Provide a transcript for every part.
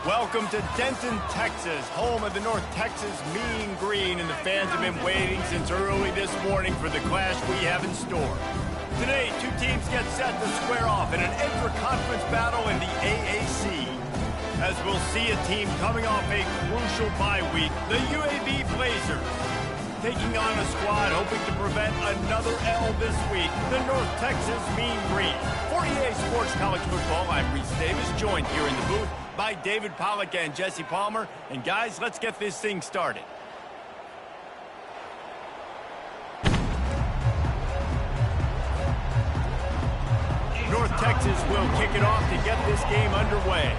Welcome to Denton, Texas, home of the North Texas Mean Green, and the fans have been waiting since early this morning for the clash we have in store. Today, two teams get set to square off in an intra-conference battle in the AAC. As we'll see a team coming off a crucial bye week, the UAB Blazers, taking on a squad hoping to prevent another L this week, the North Texas Mean Green. For EA Sports College Football, I'm Reese Davis, joined here in the booth by David Pollack and Jesse Palmer. And guys, let's get this thing started. North Texas will kick it off to get this game underway.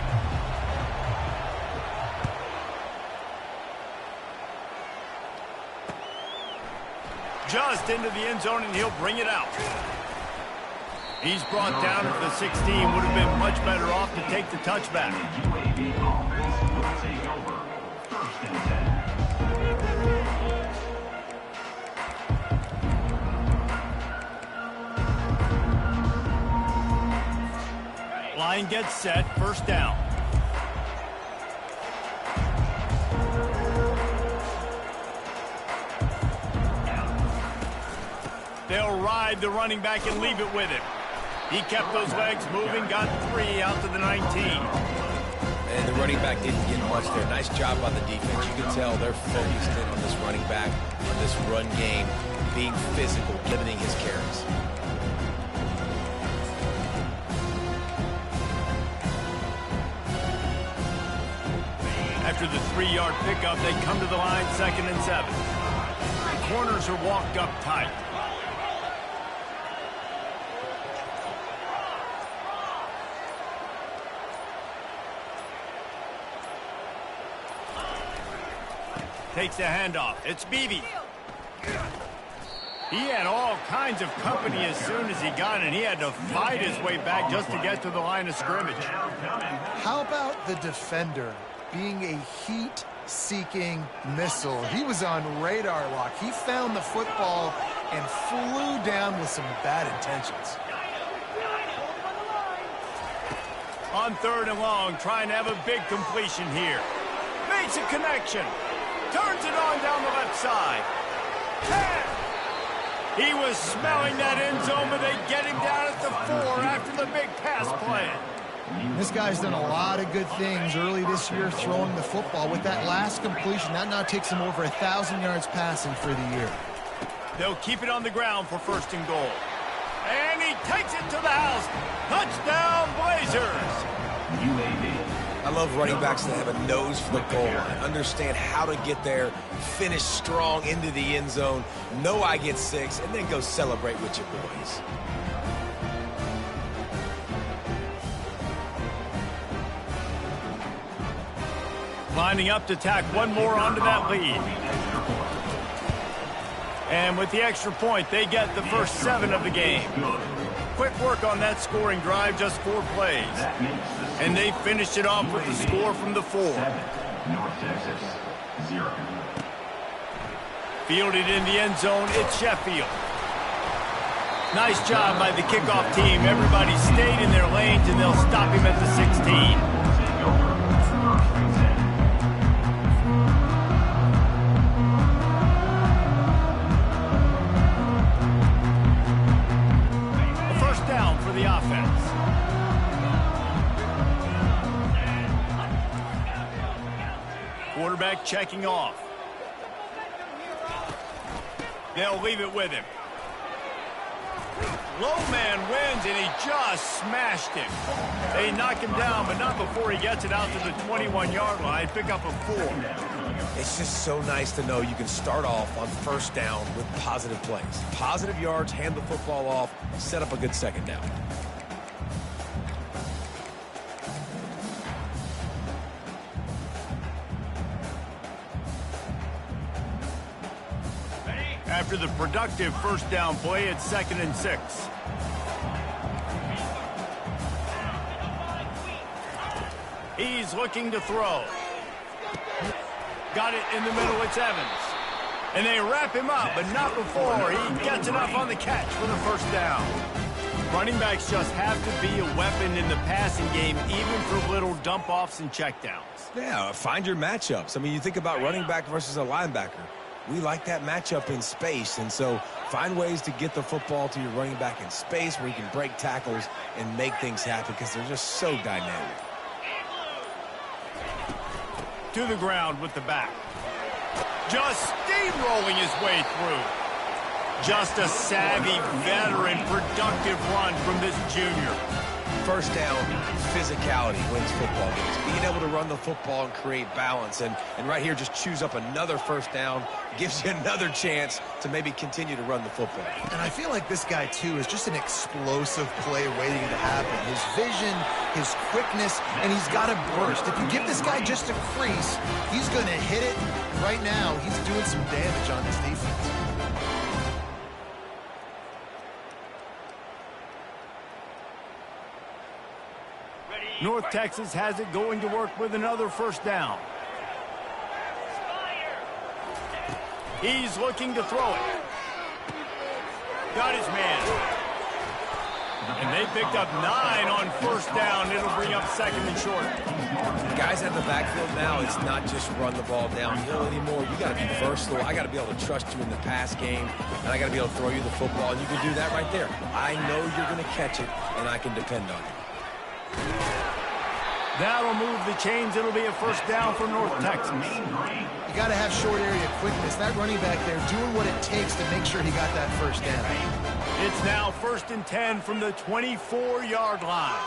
Just into the end zone, and he'll bring it out. He's brought down at the 16. Would have been much better off to take the touchback. UAB offense will take over. 1st and 10. Line gets set, 1st down. They'll ride the running back and leave it with him. He kept those legs moving, got 3 out to the 19. And the running back didn't get much there. Nice job by the defense. You can tell they're focused in on this running back, on this run game, being physical, limiting his carries. After the 3-yard pickup, they come to the line, 2nd and 7. The corners are walked up tight. Takes the handoff. It's Beebe. He had all kinds of company as soon as he got it. He had to fight his way back just to get to the line of scrimmage. How about the defender being a heat-seeking missile? He was on radar lock. He found the football and flew down with some bad intentions. On 3rd and long, trying to have a big completion here. Makes a connection. Turns it on down the left side. 10. He was smelling that end zone, but they get him down at the 4 after the big pass play. This guy's done a lot of good things early this year throwing the football. With that last completion, that now takes him over 1,000 yards passing for the year. They'll keep it on the ground for 1st and goal. And he takes it to the house. Touchdown, Blazers. UAB. I love running backs that have a nose for the goal line, understand how to get there, finish strong into the end zone, know I get 6, and then go celebrate with your boys. Lining up to tack one more onto that lead. And with the extra point, they get the first 7 of the game. Quick work on that scoring drive, just 4 plays. And they finished it off with the score from the 4. North Texas, 0. Fielded in the end zone, it's Sheffield. Nice job by the kickoff team. Everybody stayed in their lanes, and they'll stop him at the 16. The offense. Quarterback checking off. They'll leave it with him. Low man wins, and he just smashed him. They knock him down, but not before he gets it out to the 21-yard line. Pick up a 4. It's just so nice to know you can start off on 1st down with positive plays. Positive yards, hand the football off, set up a good 2nd down. After the productive 1st down play, it's 2nd and 6. He's looking to throw. Got it in the middle, it's Evans. And they wrap him up, but not before he gets enough on the catch for the 1st down. Running backs just have to be a weapon in the passing game, even for little dump-offs and checkdowns. Yeah, find your matchups. I mean, you think about running back versus a linebacker. We like that matchup in space, and so find ways to get the football to your running back in space where you can break tackles and make things happen because they're just so dynamic. To the ground with the back. Just steamrolling his way through. Just a savvy, veteran, productive run from this junior. First down, physicality wins football games. Being able to run the football and create balance. And right here, just choose up another first down, gives you another chance to maybe continue to run the football. And I feel like this guy, too, is just an explosive play waiting to happen. His vision, his quickness, and he's got a burst. If you give this guy just a crease, he's going to hit it. And right now, he's doing some damage on this defense. North Texas has it going to work with another first down. He's looking to throw it. Got his man. And they picked up 9 on first down. It'll bring up second and short. Guys at the backfield now, it's not just run the ball downhill anymore. You got to be versatile. I got to be able to trust you in the pass game, and I got to be able to throw you the football, and you can do that right there. I know you're going to catch it, and I can depend on you. That'll move the chains. It'll be a first down for North Texas. You got to have short area quickness. That running back there doing what it takes to make sure he got that first down. It's now 1st and 10 from the 24-yard line.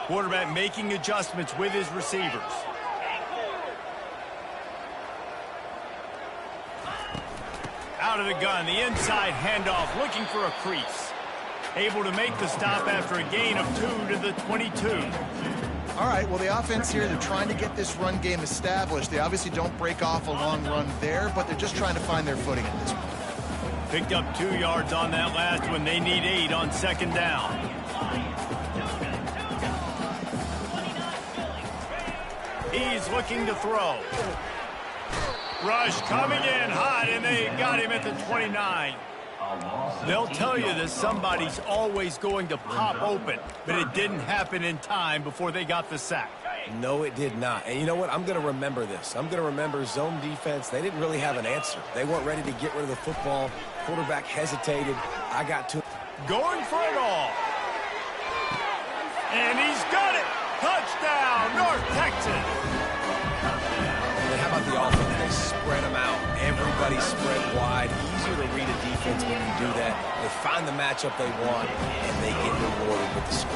Quarterback making adjustments with his receivers. Out of the gun, the inside handoff, looking for a crease. Able to make the stop after a gain of 2 to the 22. All right, well, the offense here, they're trying to get this run game established. They obviously don't break off a long run there, but they're just trying to find their footing at this point. Picked up 2 yards on that last one. They need 8 on second down. He's looking to throw. Rush coming in hot, and they got him at the 29. They'll tell you that somebody's always going to pop open, but it didn't happen in time before they got the sack. No, it did not. And you know what? I'm going to remember this. I'm going to remember zone defense. They didn't really have an answer. They weren't ready to get rid of the football. Quarterback hesitated. I got to. Going for it all. And he's got it. Touchdown, North Texas. And how about the offense? They spread them out. Everybody spread wide. Easier to read a defense when you do that. They find the matchup they want, and they get rewarded with the score.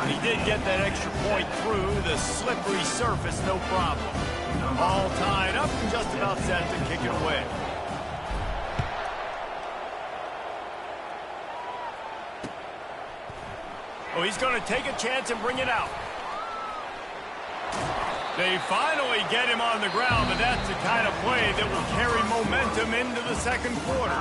And he did get that extra point through the slippery surface, no problem. All tied up and just about set to kick it away. Oh, he's going to take a chance and bring it out. They finally get him on the ground, but that's the kind of play that will carry momentum into the second quarter.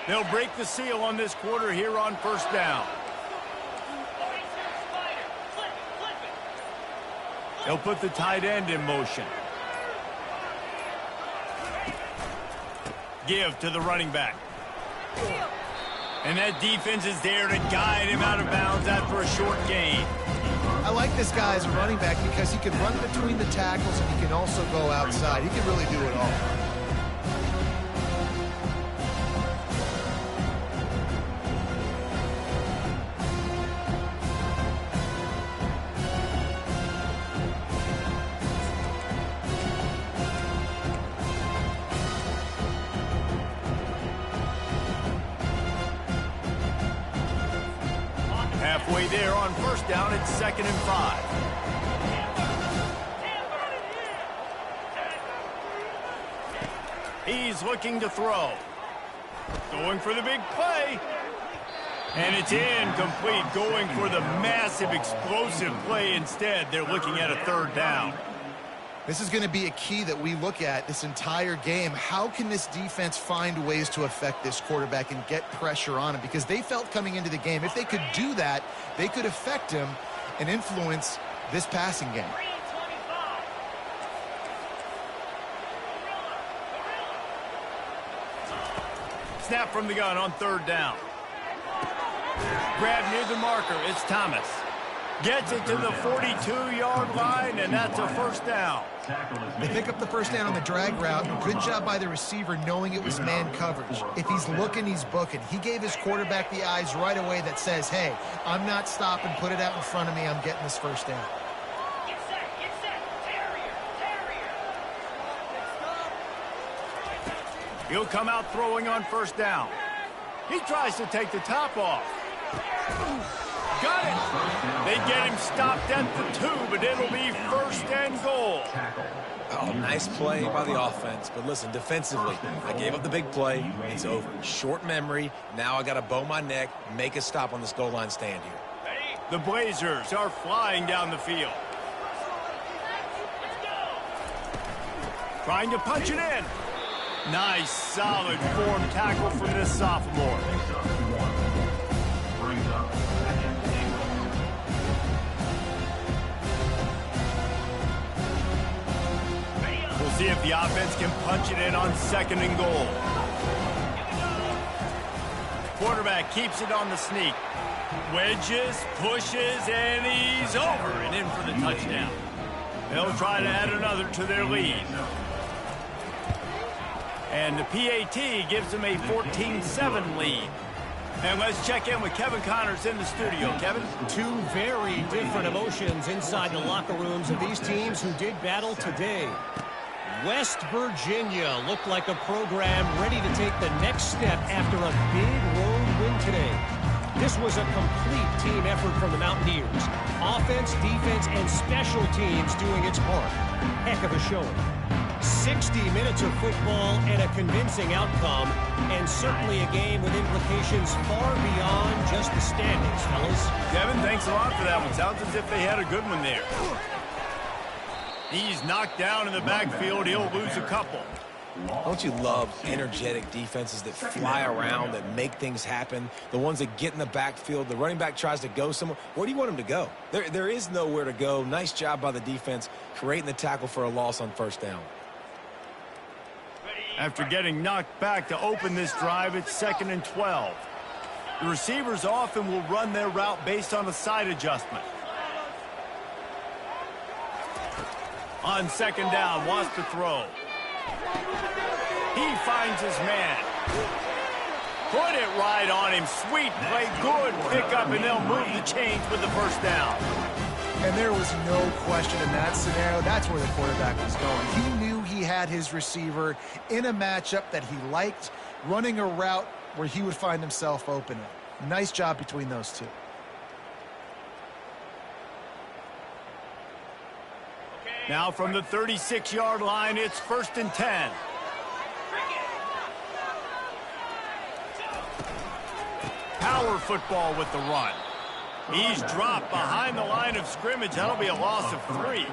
They'll break the seal on this quarter here on first down. They'll put the tight end in motion. Give to the running back. And that defense is there to guide him out of bounds after a short gain. I like this guy as a running back because he can run between the tackles and he can also go outside. He can really do it all. Halfway there on first down, it's 2nd and 5. He's looking to throw. Going for the big play. And it's incomplete. Going for the massive explosive play instead. They're looking at a 3rd down. This is going to be a key that we look at this entire game. How can this defense find ways to affect this quarterback and get pressure on him? Because they felt coming into the game, if they could do that, they could affect him and influence this passing game. Snap from the gun on 3rd down. Grab near the marker. It's Thomas. Gets it to the 42-yard line, and that's a 1st down. They pick up the 1st down on the drag route. Good job by the receiver knowing it was man coverage. If he's looking, he's booking. He gave his quarterback the eyes right away that says, hey, I'm not stopping. Put it out in front of me. I'm getting this 1st down. He'll come out throwing on 1st down. He tries to take the top off. Got it. They get him stopped at the 2, but it'll be 1st and goal. Oh, nice play by the offense. But listen, defensively, I gave up the big play. It's over. Short memory. Now I got to bow my neck, make a stop on this goal line stand here. The Blazers are flying down the field. Trying to punch it in. Nice, solid form tackle from this sophomore. We'll see if the offense can punch it in on 2nd and goal. Quarterback keeps it on the sneak. Wedges, pushes, and he's over and in for the touchdown. They'll try to add another to their lead. And the PAT gives them a 14-7 lead. And let's check in with Kevin Connors in the studio. Kevin? Two very different emotions inside the locker rooms of these teams who did battle today. West Virginia looked like a program ready to take the next step after a big road win today. This was a complete team effort from the Mountaineers. Offense, defense, and special teams doing its part. Heck of a showing. 60 minutes of football and a convincing outcome, and certainly a game with implications far beyond just the standings, fellas. Kevin, thanks a lot for that one. Sounds as if they had a good one there. He's knocked down in the backfield. He'll lose a couple. Don't you love energetic defenses that fly around, that make things happen? The ones that get in the backfield, the running back tries to go somewhere. Where do you want him to go? There is nowhere to go. Nice job by the defense creating the tackle for a loss on 1st down. After getting knocked back to open this drive, it's 2nd and 12. The receivers often will run their route based on a side adjustment. On 2nd down, wants to throw. He finds his man. Put it right on him. Sweet play, good pickup, and they'll move the chains with the 1st down. And there was no question in that scenario. That's where the quarterback was going. He knew he had his receiver in a matchup that he liked, running a route where he would find himself open. Nice job between those two. Now from the 36-yard line, it's 1st and 10. Power football with the run. He's dropped behind the line of scrimmage. That'll be a loss of 3.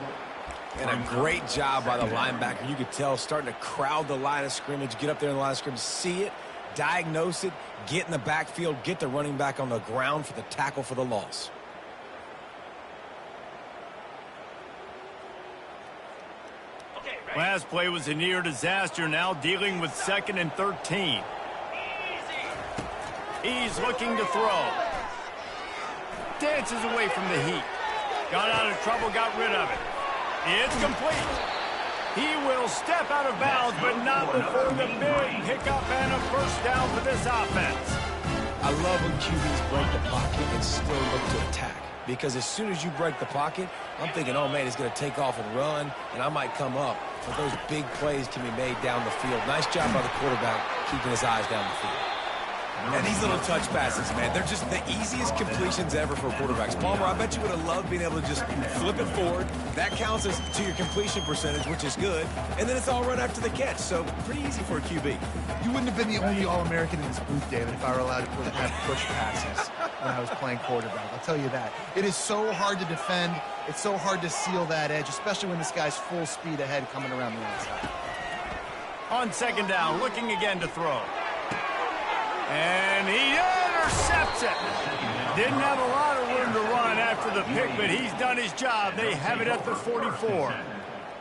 And a great job by the linebacker. You could tell starting to crowd the line of scrimmage, get up there in the line of scrimmage, see it, diagnose it, get in the backfield, get the running back on the ground for the tackle for the loss. Last play was a near disaster, now dealing with 2nd and 13. He's looking to throw. Dances away from the heat. Got out of trouble, got rid of it. It's complete. He will step out of bounds, but not before the big pickup and a 1st down for this offense. I love when QBs break the pocket and still look to attack. Because as soon as you break the pocket, I'm thinking, oh, man, he's going to take off and run, and I might come up. But those big plays can be made down the field. Nice job by the quarterback keeping his eyes down the field. And these little touch passes, man, they're just the easiest completions ever for quarterbacks. Palmer, I bet you would have loved being able to just flip it forward. That counts as to your completion percentage, which is good. And then it's all right after the catch, so pretty easy for a QB. You wouldn't have been the only All-American in this booth, David, if I were allowed to have push passes when I was playing quarterback. I'll tell you that. It is so hard to defend It's so hard to seal that edge, especially when this guy's full speed ahead coming around the outside. On second down, looking again to throw. And he intercepts it. Didn't have a lot of room to run after the pick, but he's done his job. They have it at the 44.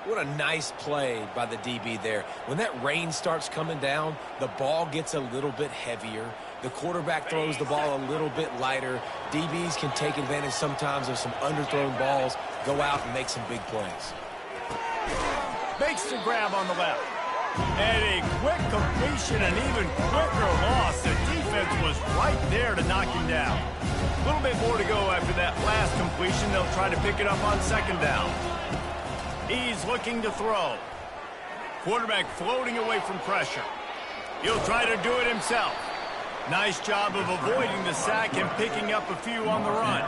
What a nice play by the DB there. When that rain starts coming down, the ball gets a little bit heavier. The quarterback throws the ball a little bit lighter. DBs can take advantage sometimes of some underthrown balls, go out and make some big plays. Makes the grab on the left. And a quick completion, an even quicker loss. The defense was right there to knock him down. A little bit more to go after that last completion. They'll try to pick it up on second down. He's looking to throw. Quarterback floating away from pressure. He'll try to do it himself. Nice job of avoiding the sack and picking up a few on the run.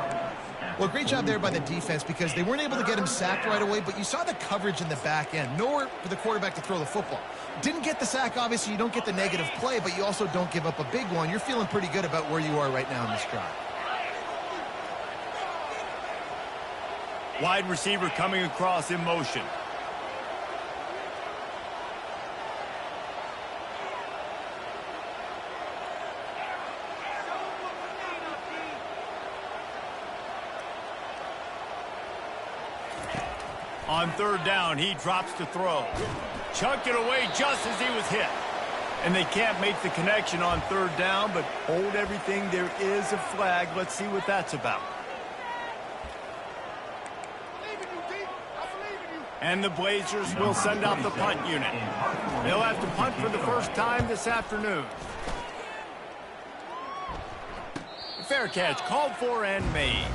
Well, great job there by the defense because they weren't able to get him sacked right away, but you saw the coverage in the back end. Nowhere for the quarterback to throw the football. Didn't get the sack, obviously. You don't get the negative play, but you also don't give up a big one. You're feeling pretty good about where you are right now in this drive. Wide receiver coming across in motion. On third down, he drops to throw. Chucked it away just as he was hit. And they can't make the connection on third down, but hold everything. There is a flag. Let's see what that's about. And the Blazers will send out the punt unit. They'll have to punt for the first time this afternoon. Fair catch called for and made.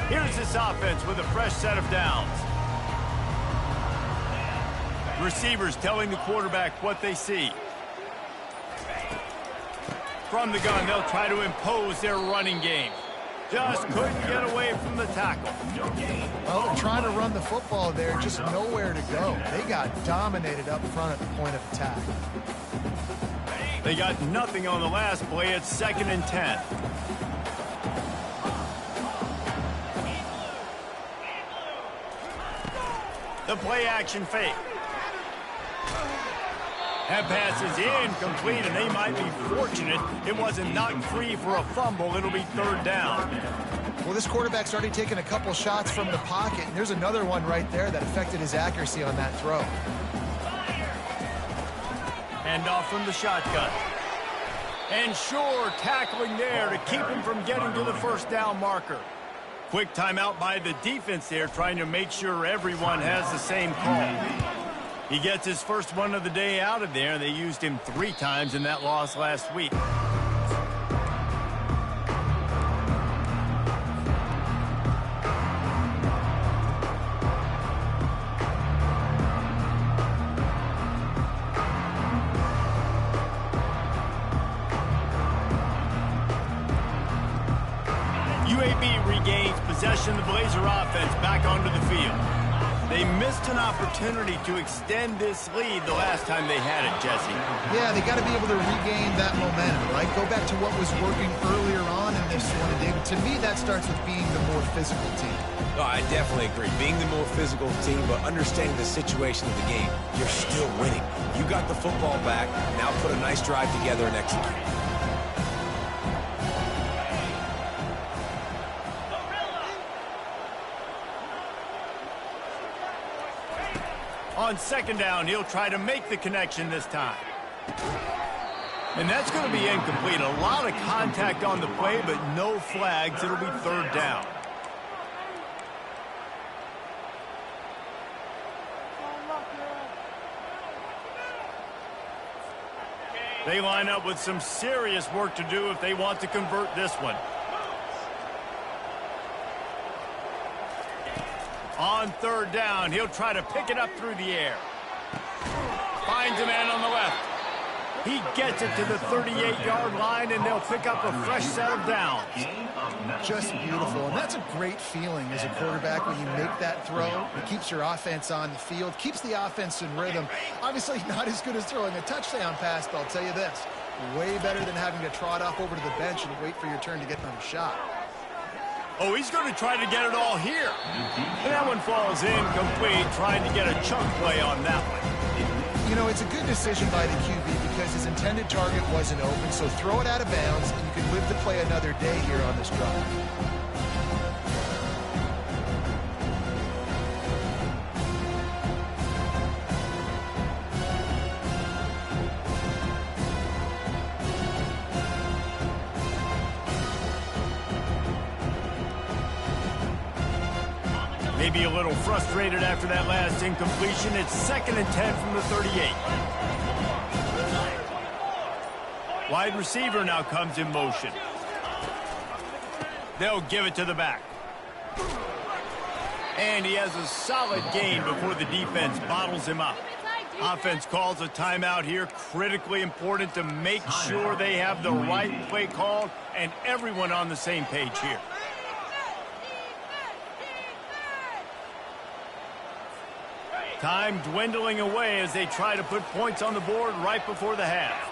Here's this offense with a fresh set of downs. Receivers telling the quarterback what they see. From the gun, they'll try to impose their running game. Just couldn't get away from the tackle. Well, they're trying to run the football there, just nowhere to go. They got dominated up front at the point of attack. They got nothing on the last play. It's 2nd and 10. The play action fake. That pass is incomplete, and they might be fortunate it wasn't knocked free for a fumble. It'll be third down. Well, this quarterback's already taken a couple shots from the pocket, and there's another one right there that affected his accuracy on that throw. Hand off from the shotgun. And sure, tackling there to keep him from getting to the first down marker. Quick timeout by the defense there, trying to make sure everyone has the same call. He gets his first one of the day out of there. They used him 3 times in that loss last week. UAB regains possession of the Blazer offense back onto the field. They missed an opportunity to extend this lead the last time they had it, Jesse. Yeah, they got to be able to regain that momentum, right? Go back to what was working earlier on in this one. And David, to me, that starts with being the more physical team. No, I definitely agree. Being the more physical team, but understanding the situation of the game, you're still winning. You got the football back. Now put a nice drive together and execute. On second down, he'll try to make the connection this time. And that's going to be incomplete. A lot of contact on the play, but no flags. It'll be third down. They line up with some serious work to do if they want to convert this one. On third down, he'll try to pick it up through the air. Finds a man on the left. He gets it to the 38-yard line, and they'll pick up a fresh set of downs. Just beautiful, and that's a great feeling as a quarterback when you make that throw. It keeps your offense on the field, keeps the offense in rhythm. Obviously not as good as throwing a touchdown pass, but I'll tell you this, way better than having to trot off over to the bench and wait for your turn to get another shot. Oh, he's going to try to get it all here. And that one falls incomplete, trying to get a chunk play on that one. You know, it's a good decision by the QB because his intended target wasn't open, so throw it out of bounds, and you can live to play another day here on this drive. Maybe a little frustrated after that last incompletion. It's 2nd and 10 from the 38. Wide receiver now comes in motion. They'll give it to the back. And he has a solid gain before the defense bottles him up. Offense calls a timeout here. Critically important to make sure they have the right play called and everyone on the same page here. Time dwindling away as they try to put points on the board right before the half.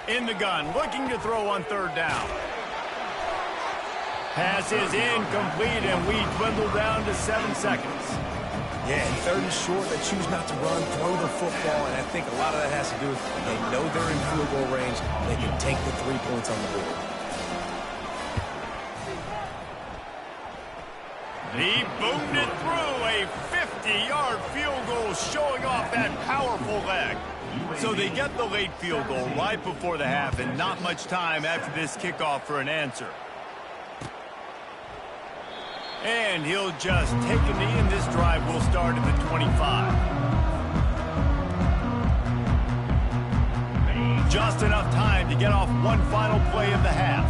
In the gun, looking to throw on 3rd down. Pass is incomplete, and we dwindle down to 7 seconds. Yeah, and 3rd and short, they choose not to run, throw the football, and I think a lot of that has to do with they know they're in field goal range. They can take the 3 points on the board. He boomed it through a 50-yard field goal, showing off that powerful leg. So they get the late field goal right before the half, and not much time after this kickoff for an answer. And he'll just take a knee, and this drive will start at the 25. Just enough time to get off one final play of the half.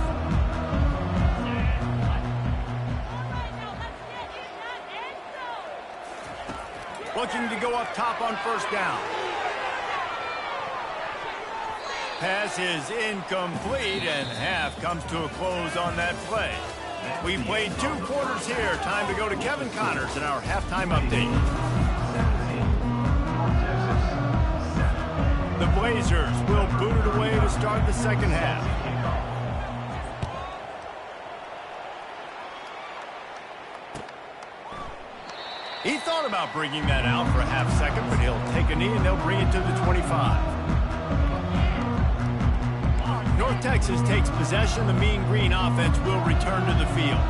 Looking to go up top on 1st down. Pass is incomplete, and half comes to a close on that play. We've played 2 quarters here. Time to go to Kevin Connors in our halftime update. The Blazers will boot it away to start the 2nd half. He thought about bringing that out for a half second, but he'll take a knee and they'll bring it to the 25. North Texas takes possession. The Mean Green offense will return to the field.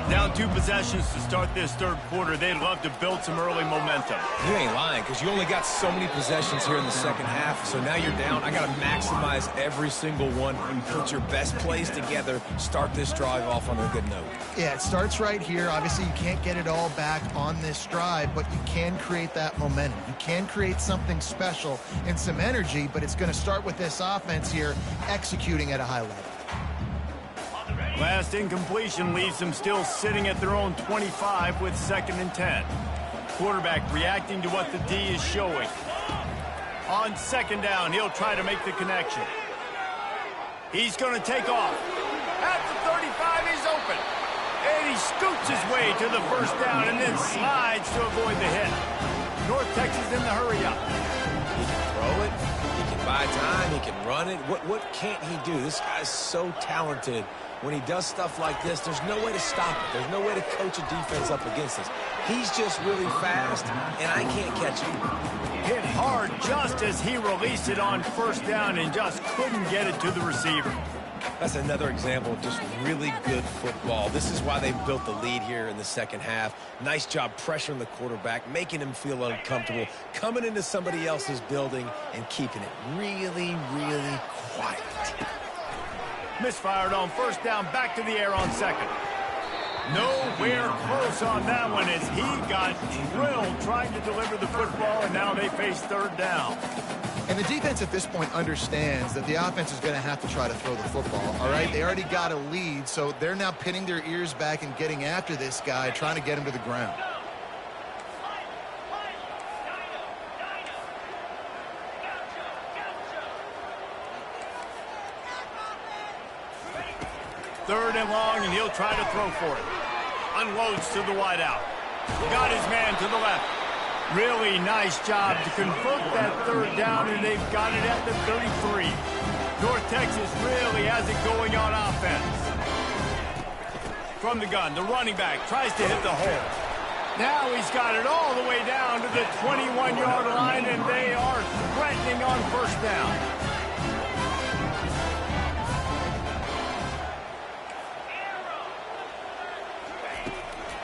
Down 2 possessions to start this 3rd quarter. They'd love to build some early momentum. You ain't lying, because you only got so many possessions here in the 2nd half, so now you're down. I got to maximize every single one and put your best plays together. Start this drive off on a good note. Yeah, it starts right here. Obviously, you can't get it all back on this drive, but you can create that momentum. You can create something special and some energy, but it's going to start with this offense here executing at a high level. Last incompletion leaves them still sitting at their own 25 with 2nd and 10. Quarterback reacting to what the D is showing. On 2nd down, he'll try to make the connection. He's going to take off. At the 35, he's open. And he scoots his way to the 1st down and then slides to avoid the hit. North Texas in the hurry up. He can throw it. He can buy time. He can run it. What can't he do? This guy's so talented. When he does stuff like this, there's no way to stop it. There's no way to coach a defense up against this. He's just really fast, and I can't catch him. Hit hard just as he released it on 1st down and just couldn't get it to the receiver. That's another example of just really good football. This is why they built the lead here in the 2nd half. Nice job pressuring the quarterback, making him feel uncomfortable, coming into somebody else's building and keeping it really, really quiet. Misfired on 1st down, back to the air on 2nd. Nowhere close on that one as he got drilled trying to deliver the football, and now they face 3rd down. And the defense at this point understands that the offense is going to have to try to throw the football, all right? They already got a lead, so they're now pinning their ears back and getting after this guy, trying to get him to the ground. 3rd and long, and he'll try to throw for it. Unloads to the wideout. Got his man to the left. Really nice job to convert that 3rd down, and they've got it at the 33. North Texas really has it going on offense. From the gun, the running back tries to hit the hole. Now he's got it all the way down to the 21-yard line, and they are threatening on 1st down.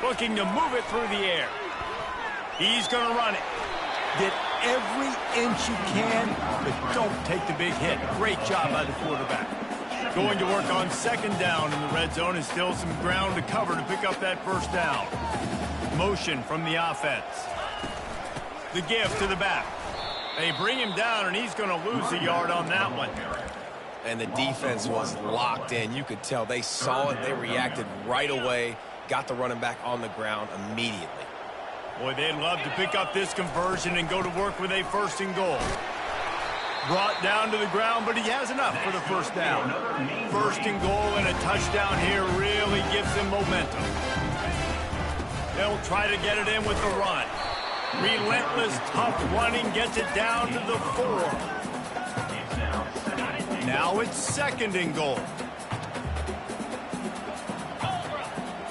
Looking to move it through the air. He's going to run it. Get every inch you can, but don't take the big hit. Great job by the quarterback. Going to work on 2nd down in the red zone, and still some ground to cover to pick up that 1st down. Motion from the offense. The give to the back. They bring him down, and he's going to lose a yard on that one. And the defense was locked in. You could tell they saw it. They reacted right away. Got the running back on the ground immediately. Boy, they'd love to pick up this conversion and go to work with a 1st and goal. Brought down to the ground, but he has enough for the 1st down. 1st and goal and a touchdown here really gives them momentum. They'll try to get it in with the run. Relentless, tough running gets it down to the 4. Now it's 2nd and goal.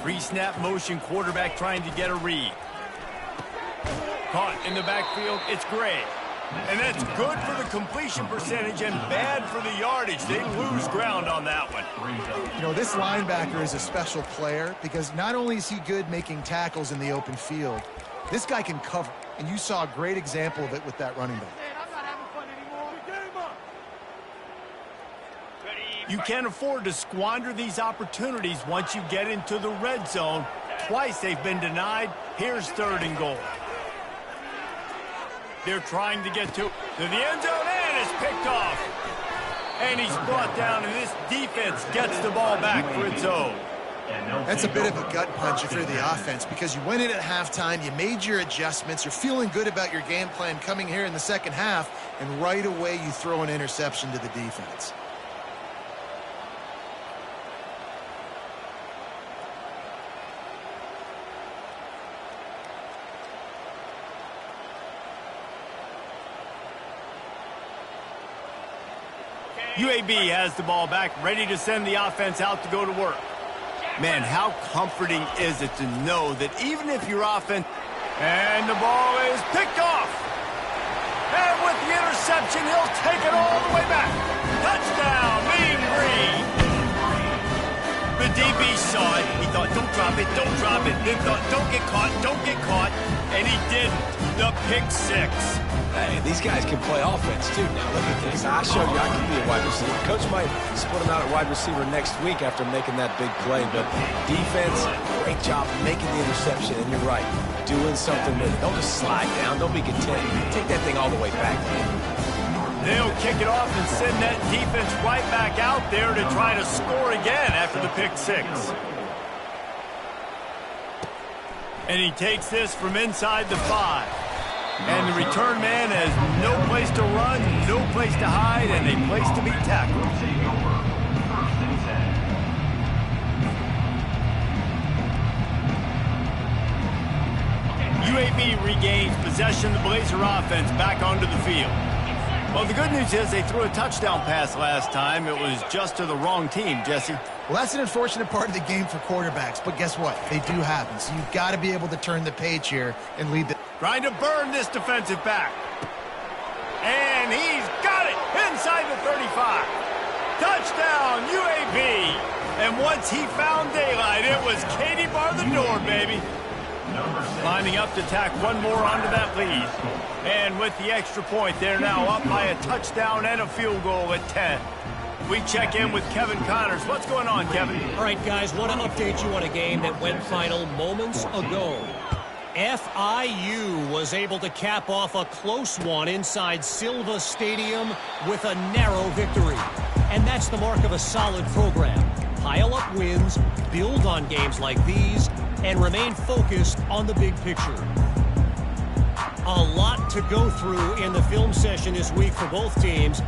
Pre-snap motion, quarterback trying to get a read. Caught in the backfield, it's Gray. And that's good for the completion percentage and bad for the yardage. They lose ground on that one. You know, this linebacker is a special player because not only is he good making tackles in the open field, this guy can cover. And you saw a great example of it with that running back. You can't afford to squander these opportunities once you get into the red zone. Twice they've been denied. Here's 3rd and goal. They're trying to get to the end zone, and it's picked off. And he's brought down, and this defense gets the ball back for its own. That's a bit of a gut punch if you're the offense because you went in at halftime, you made your adjustments, you're feeling good about your game plan coming here in the 2nd half, and right away you throw an interception to the defense. UAB has the ball back, ready to send the offense out to go to work. Man, how comforting is it to know that even if your offense... And the ball is picked off. And with the interception, he'll take it all the way back. Touchdown, Mean Green. The DB saw it. He thought, don't drop it, don't drop it. Then thought, don't get caught, don't get caught. And he didn't. The pick 6. Hey, these guys can play offense, too. Now, look at this. I showed you I can be a wide receiver. Coach might split him out at wide receiver next week after making that big play. But defense, great job making the interception. And you're right, doing something with it. Don't just slide down. Don't be content. Take that thing all the way back. They'll kick it off and send that defense right back out there to try to score again after the pick 6. And he takes this from inside the 5. And the return man has no place to run, no place to hide, and a place to be tackled. UAB regains possession of the Blazer offense back onto the field. Well, the good news is they threw a touchdown pass last time. It was just to the wrong team, Jesse. Well, that's an unfortunate part of the game for quarterbacks, but guess what? They do happen. So you've got to be able to turn the page here and lead the... Trying to burn this defensive back. And he's got it inside the 35. Touchdown, UAB. And once he found daylight, it was Katie bar the door, baby. Lining up to tack one more onto that lead. And with the extra point, they're now up by a touchdown and a field goal at 10. We check in with Kevin Connors. What's going on, Kevin? All right, guys, want to update you on a game that went final moments ago. FIU was able to cap off a close one inside Silva Stadium with a narrow victory. And that's the mark of a solid program. Pile up wins, build on games like these, and remain focused on the big picture. A lot to go through in the film session this week for both teams.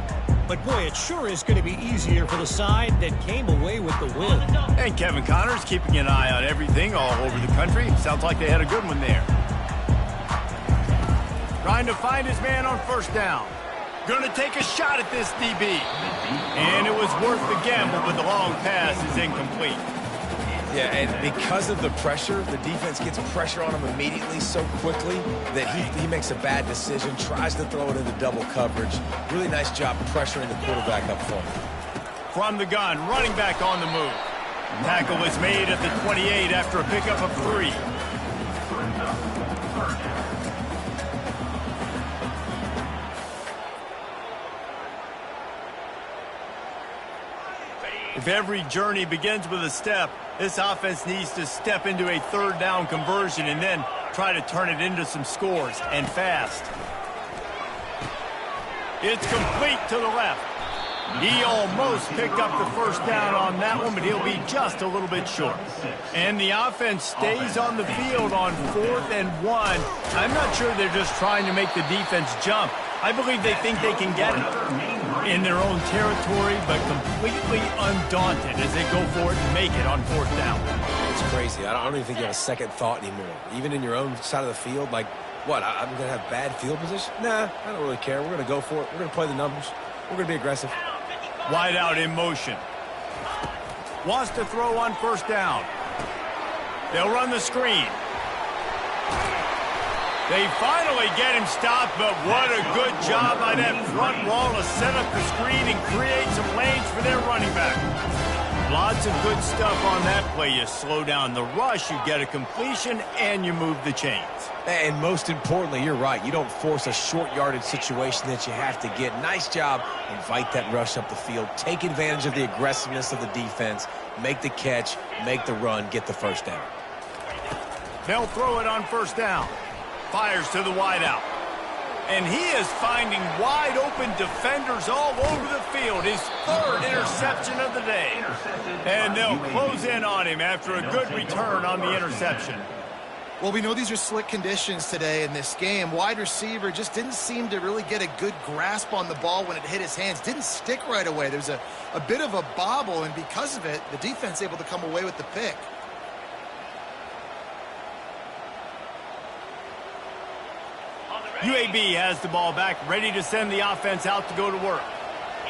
But boy, it sure is going to be easier for the side that came away with the win. And Kevin Connors keeping an eye on everything all over the country. Sounds like they had a good one there. Trying to find his man on first down. Going to take a shot at this DB. And it was worth the gamble, but the long pass is incomplete. Yeah, and because of the pressure, the defense gets pressure on him immediately so quickly that he makes a bad decision, tries to throw it into double coverage. Really nice job pressuring the quarterback up front. From the gun, running back on the move. Tackle is made at the 28 after a pickup of 3. If every journey begins with a step, this offense needs to step into a third down conversion and then try to turn it into some scores, and fast. It's complete to the left. He almost picked up the first down on that one, but he'll be just a little bit short. And the offense stays on the field on 4th and 1. I'm not sure they're just trying to make the defense jump. I believe they think they can get it in their own territory, but completely undaunted as they go for it and make it on 4th down. It's crazy. I don't even think you have a second thought anymore. Even in your own side of the field, like, what, I'm going to have bad field position? Nah, I don't really care. We're going to go for it. We're going to play the numbers. We're going to be aggressive. Wide out in motion. Wants to throw on first down. They'll run the screen. They finally get him stopped, but what a good job by that front wall to set up the screen and create some lanes for their running back. Lots of good stuff on that play. You slow down the rush, you get a completion, and you move the chains. And most importantly, you're right. You don't force a short yardage situation that you have to get. Nice job. Invite that rush up the field. Take advantage of the aggressiveness of the defense. Make the catch, make the run, get the first down. They'll throw it on first down. Fires to the wideout. And he is finding wide-open defenders all over the field. His 3rd interception of the day. And they'll close in on him after a good return on the interception. Well, we know these are slick conditions today in this game. Wide receiver just didn't seem to really get a good grasp on the ball when it hit his hands. Didn't stick right away. There's a bit of a bobble, and because of it, the defense able to come away with the pick. UAB has the ball back, ready to send the offense out to go to work.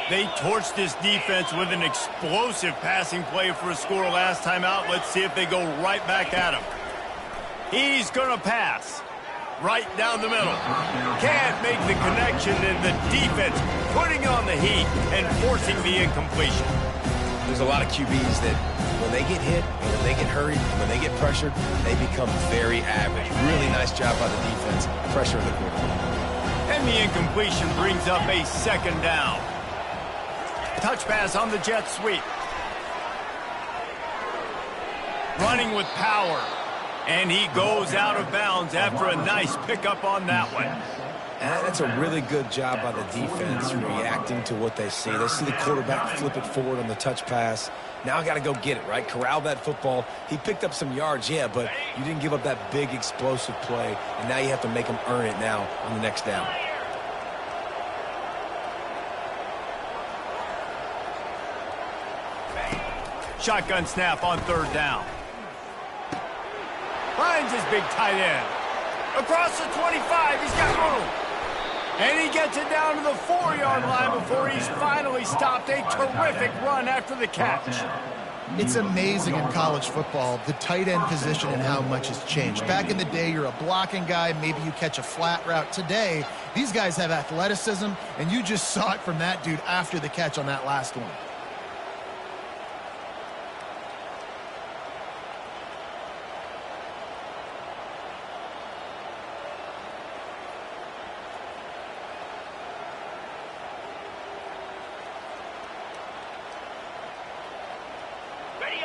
They torched this defense with an explosive passing play for a score last time out. Let's see if they go right back at him. He's going to pass right down the middle. Can't make the connection, and the defense putting on the heat and forcing the incompletion. There's a lot of QBs that when they get hit, when they get hurried, when they get pressured, they become very average. Really nice job by the defense, pressuring the quarterback. And the incompletion brings up a 2nd down. Touch pass on the jet sweep. Running with power. And he goes out of bounds after a nice pickup on that one. And that's a really good job by the defense reacting to what they see. They see the quarterback flip it forward on the touch pass. Now I got to go get it, right? Corral that football. He picked up some yards, yeah, but you didn't give up that big explosive play, and now you have to make him earn it now on the next down. Shotgun snap on 3rd down. Finds his big tight end. Across the 25, he's got room. And he gets it down to the 4-yard line before he's finally stopped. A terrific run after the catch. It's amazing in college football, the tight end position and how much has changed. Back in the day, you're a blocking guy. Maybe you catch a flat route. Today, these guys have athleticism, and you just saw it from that dude after the catch on that last one.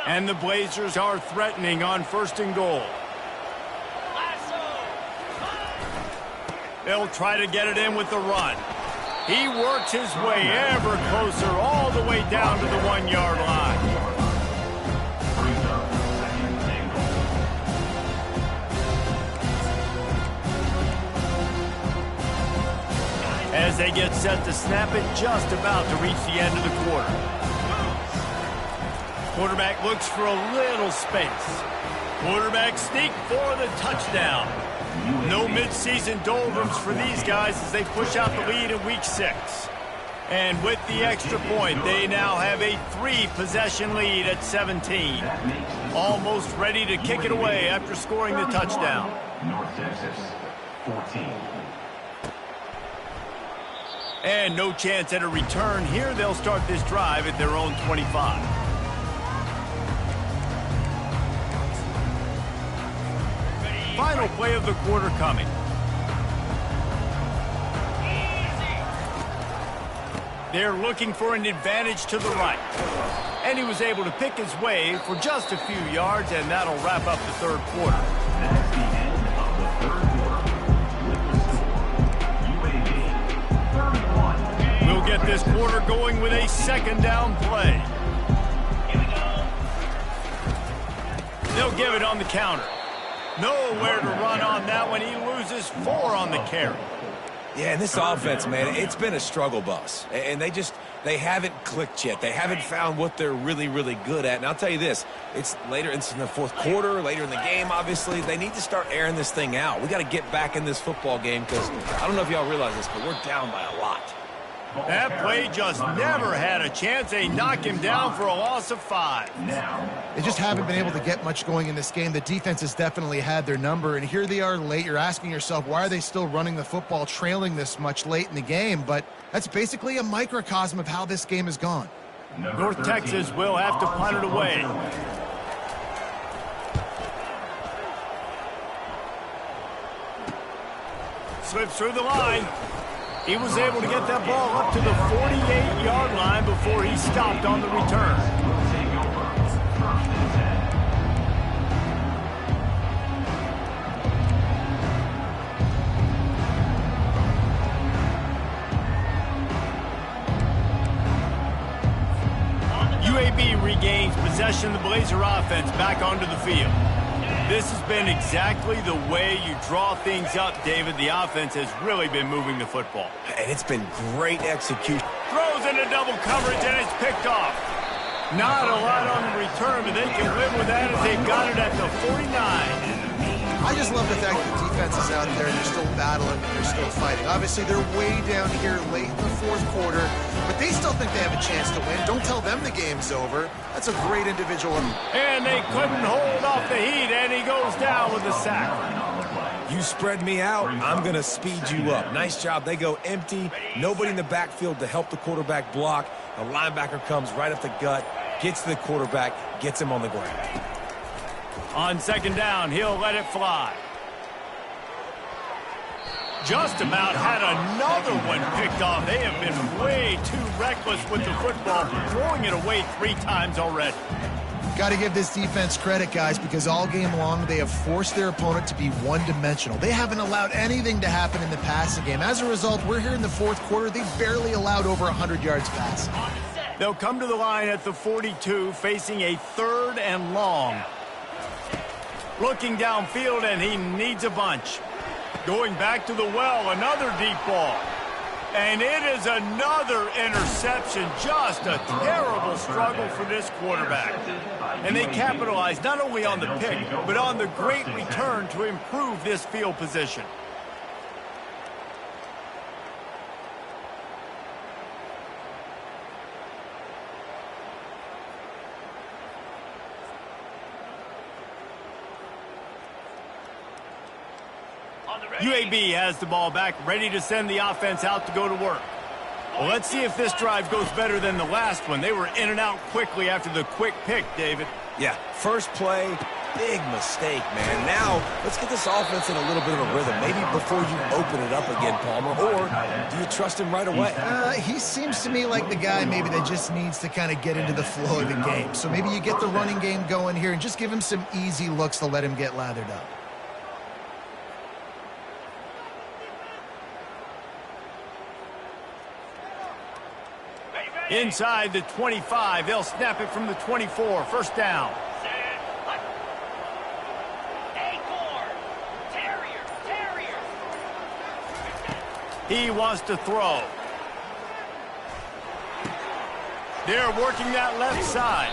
And the Blazers are threatening on 1st and goal. They'll try to get it in with the run. He works his way ever closer all the way down to the 1-yard line. As they get set to snap it just about to reach the end of the quarter. Quarterback looks for a little space. Quarterback sneak for the touchdown. No midseason doldrums for these guys as they push out the lead in week 6. And with the extra point, they now have a 3-possession lead at 17. Almost ready to kick it away after scoring the touchdown. North Texas, 14. And no chance at a return here. They'll start this drive at their own 25. Final play of the quarter coming. They're looking for an advantage to the right. And he was able to pick his way for just a few yards, and that'll wrap up the third quarter. That's the end of the third quarter. With the score, UAB 31. We'll get this quarter going with a second down play. They'll give it on the counter. Nowhere to run on that one. He loses 4 on the carry. Yeah, and this offense, man, it's been a struggle bus. And they haven't clicked yet. They haven't found what they're really, really good at. And I'll tell you this, it's in the fourth quarter, later in the game, obviously. They need to start airing this thing out. We got to get back in this football game because I don't know if y'all realize this, but we're down by a lot. That play just never had a chance. They knock him down for a loss of 5. They just haven't been able to get much going in this game. The defense has definitely had their number, and here they are late. You're asking yourself, why are they still running the football, trailing this much late in the game? But that's basically a microcosm of how this game has gone. North Texas will have to punt it away. Slips through the line. He was able to get that ball up to the 48-yard line before he stopped on the return. Take over. First and 10. UAB regains possession of the Blazer offense back onto the field. This has been exactly the way you draw things up, David. The offense has really been moving the football. And it's been great execution. Throws into double coverage, and it's picked off. Not a lot on the return, but they can live with that as they've got it at the 49. I just love the fact that the defense is out there and they're still battling and they're still fighting. Obviously, they're way down here late in the fourth quarter, but they still think they have a chance to win. Don't tell them the game's over. That's a great individual. And they couldn't hold off the heat, and he goes down with a sack. You spread me out, I'm going to speed you up. Nice job. They go empty. Nobody in the backfield to help the quarterback block. The linebacker comes right up the gut, gets to the quarterback, gets him on the ground. On second down, he'll let it fly. Just about had another one picked off. They have been way too reckless with the football, throwing it away 3 times already. Got to give this defense credit, guys, because all game long they have forced their opponent to be one-dimensional. They haven't allowed anything to happen in the passing game. As a result, we're here in the fourth quarter. They barely allowed over 100 yards passing. They'll come to the line at the 42, facing a 3rd and long. Looking downfield, and he needs a bunch. Going back to the well, another deep ball. And it is another interception. Just a terrible struggle for this quarterback. And they capitalize not only on the pick, but on the great return to improve this field position. UAB has the ball back, ready to send the offense out to go to work. Well, let's see if this drive goes better than the last one. They were in and out quickly after the quick pick, David. Yeah, first play, big mistake, man. Now, let's get this offense in a little bit of a rhythm. Maybe before you open it up again, Palmer, or do you trust him right away? He seems to me like the guy maybe that just needs to kind of get into the flow of the game. So maybe you get the running game going here and just give him some easy looks to let him get lathered up. Inside the 25, they'll snap it from the 24. First down. He wants to throw. They're working that left side.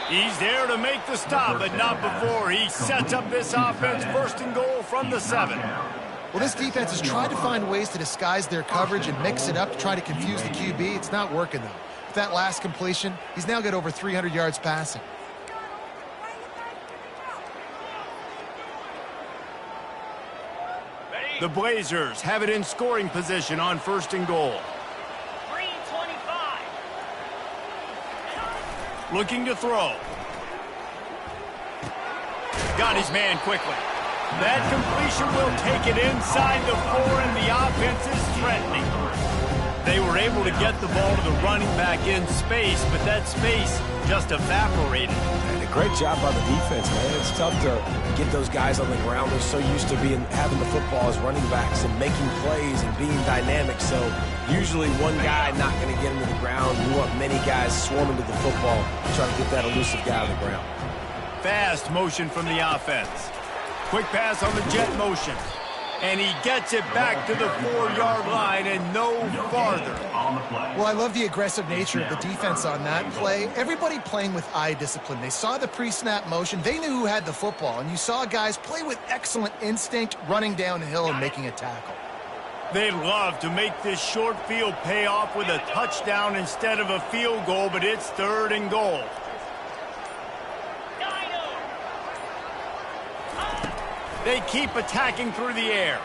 He's there to make the stop, but not before he sets up this offense. 1st and goal from the 7. Well, this defense has tried to find ways to disguise their coverage and mix it up to try to confuse the QB. It's not working, though. With that last completion, he's now got over 300 yards passing. The Blazers have it in scoring position on 1st and goal. 3:25. Looking to throw. Got his man quickly. That completion will take it inside the 4, and the offense is threatening. They were able to get the ball to the running back in space, but that space just evaporated. And a great job by the defense, man. It's tough to get those guys on the ground. They're so used to having the football as running backs and making plays and being dynamic. So usually one guy not going to get him to the ground. You want many guys swarming to the football, trying to get that elusive guy on the ground. Fast motion from the offense. Quick pass on the jet motion. And he gets it back to the 4-yard line and no farther. Well, I love the aggressive nature of the defense on that play. Everybody playing with eye discipline. They saw the pre-snap motion. They knew who had the football. And you saw guys play with excellent instinct, running downhill and making a tackle. They love to make this short field pay off with a touchdown instead of a field goal, but it's 3rd and goal. They keep attacking through the air.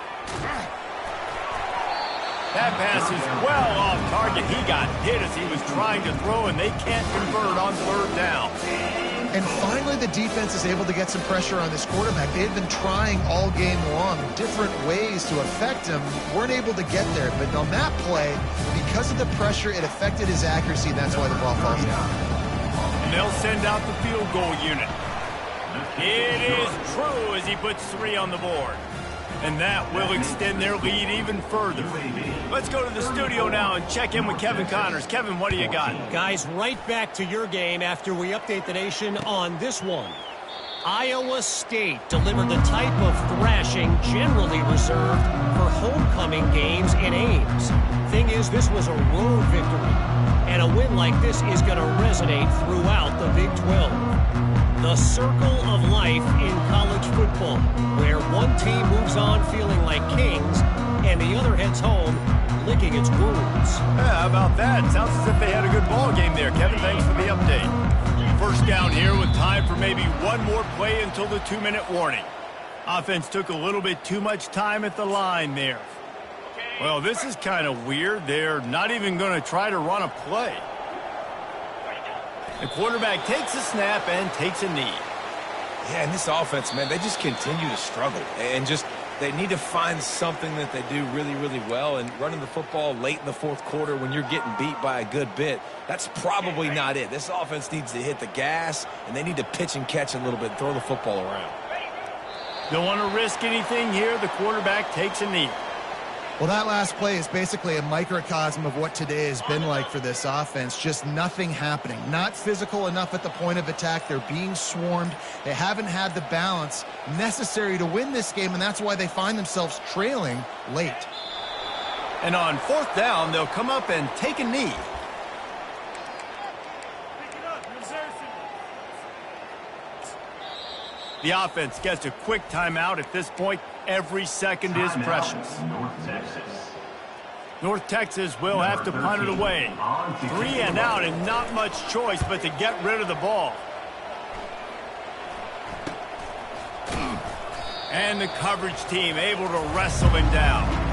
That pass is well off target. He got hit as he was trying to throw, and they can't convert on 3rd down. And finally, the defense is able to get some pressure on this quarterback. They've been trying all game long different ways to affect him. Weren't able to get there. But on that play, because of the pressure, it affected his accuracy, and that's why the ball falls down. And they'll send out the field goal unit. It is true as he puts 3 on the board. And that will extend their lead even further. Let's go to the studio now and check in with Kevin Connors. Kevin, what do you got? Guys, right back to your game after we update the nation on this one. Iowa State delivered the type of thrashing generally reserved for homecoming games in Ames. Thing is, this was a road victory. And a win like this is going to resonate throughout the Big 12. The circle of life in college football, where one team moves on feeling like kings and the other heads home licking its wounds. Yeah, how about that? Sounds as if they had a good ball game there. Kevin, thanks for the update. 1st down here with time for maybe one more play until the 2-minute warning. Offense took a little bit too much time at the line there. Well, this is kind of weird. They're not even going to try to run a play. The quarterback takes a snap and takes a knee. Yeah, and this offense, man, they just continue to struggle. And they need to find something that they do really, really well. And running the football late in the 4th quarter when you're getting beat by a good bit, that's probably not it. This offense needs to hit the gas, and they need to pitch and catch a little bit, throw the football around. Don't want to risk anything here. The quarterback takes a knee. Well, that last play is basically a microcosm of what today has been like for this offense. Just nothing happening. Not physical enough at the point of attack. They're being swarmed. They haven't had the balance necessary to win this game, and that's why they find themselves trailing late. And on 4th down, they'll come up and take a knee. The offense gets a quick timeout. At this point, every second is precious. North Texas will have to punt it away. 3 and out and not much choice but to get rid of the ball. And the coverage team able to wrestle him down.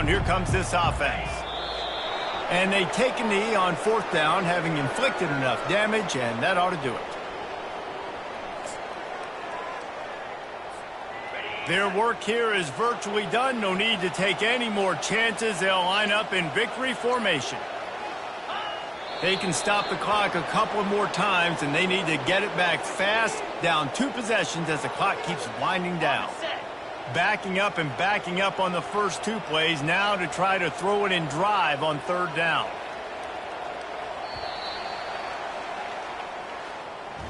Here comes this offense. And they take a knee on 4th down, having inflicted enough damage, and that ought to do it. Their work here is virtually done. No need to take any more chances. They'll line up in victory formation. They can stop the clock a couple more times, and they need to get it back fast, down 2 possessions as the clock keeps winding down. Backing up and backing up on the first 2 plays, now to try to throw it in drive on 3rd down.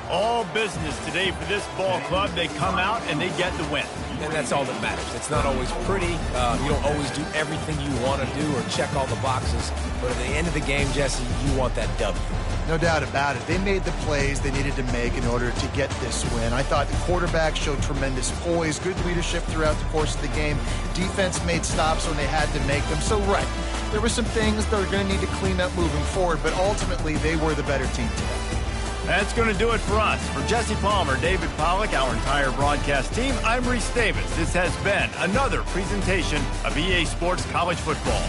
All business today for this ball club. They come out and they get the win. And that's all that matters. It's not always pretty. You don't always do everything you want to do or check all the boxes. But at the end of the game, Jesse, you want that W. No doubt about it. They made the plays they needed to make in order to get this win. I thought the quarterback showed tremendous poise, good leadership throughout the course of the game. Defense made stops when they had to make them. So, right, there were some things they're going to need to clean up moving forward, but ultimately they were the better team today. That's going to do it for us. For Jesse Palmer, David Pollack, our entire broadcast team, I'm Reese Davis. This has been another presentation of EA Sports College Football.